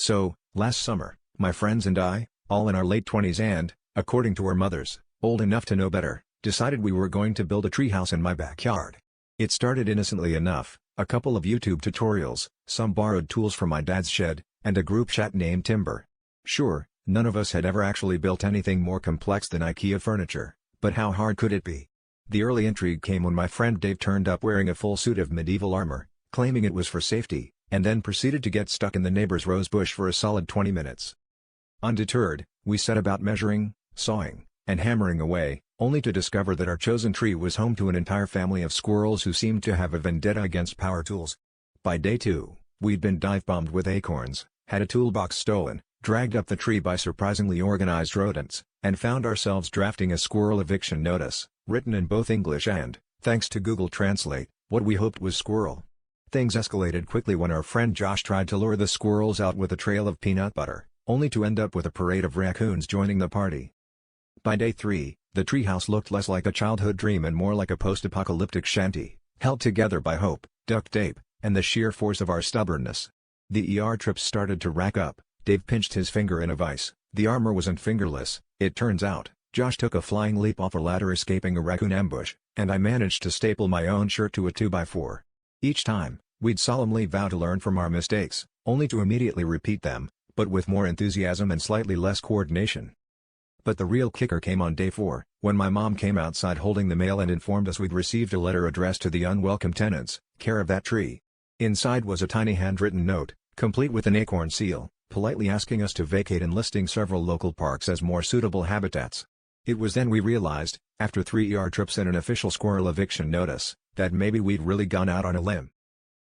So, last summer, my friends and I, all in our late 20s and, according to our mothers, old enough to know better, decided we were going to build a treehouse in my backyard. It started innocently enough, a couple of YouTube tutorials, some borrowed tools from my dad's shed, and a group chat named Timber. Sure, none of us had ever actually built anything more complex than IKEA furniture, but how hard could it be? The early intrigue came when my friend Dave turned up wearing a full suit of medieval armor, claiming it was for safety, and then proceeded to get stuck in the neighbor's rose bush for a solid 20 minutes. Undeterred, we set about measuring, sawing, and hammering away, only to discover that our chosen tree was home to an entire family of squirrels who seemed to have a vendetta against power tools. By day 2, we'd been dive-bombed with acorns, had a toolbox stolen, dragged up the tree by surprisingly organized rodents, and found ourselves drafting a squirrel eviction notice, written in both English and, thanks to Google Translate, what we hoped was squirrel. Things escalated quickly when our friend Josh tried to lure the squirrels out with a trail of peanut butter, only to end up with a parade of raccoons joining the party. By day 3, the treehouse looked less like a childhood dream and more like a post-apocalyptic shanty, held together by hope, duct tape, and the sheer force of our stubbornness. The ER trips started to rack up. Dave pinched his finger in a vise. The armor wasn't fingerless, it turns out. Josh took a flying leap off a ladder escaping a raccoon ambush, and I managed to staple my own shirt to a 2x4. Each time, we'd solemnly vow to learn from our mistakes, only to immediately repeat them, but with more enthusiasm and slightly less coordination. But the real kicker came on day 4, when my mom came outside holding the mail and informed us we'd received a letter addressed to the unwelcome tenants, care of that tree. Inside was a tiny handwritten note, complete with an acorn seal, politely asking us to vacate and listing several local parks as more suitable habitats. It was then we realized, after 3 trips and an official squirrel eviction notice, that maybe we'd really gone out on a limb.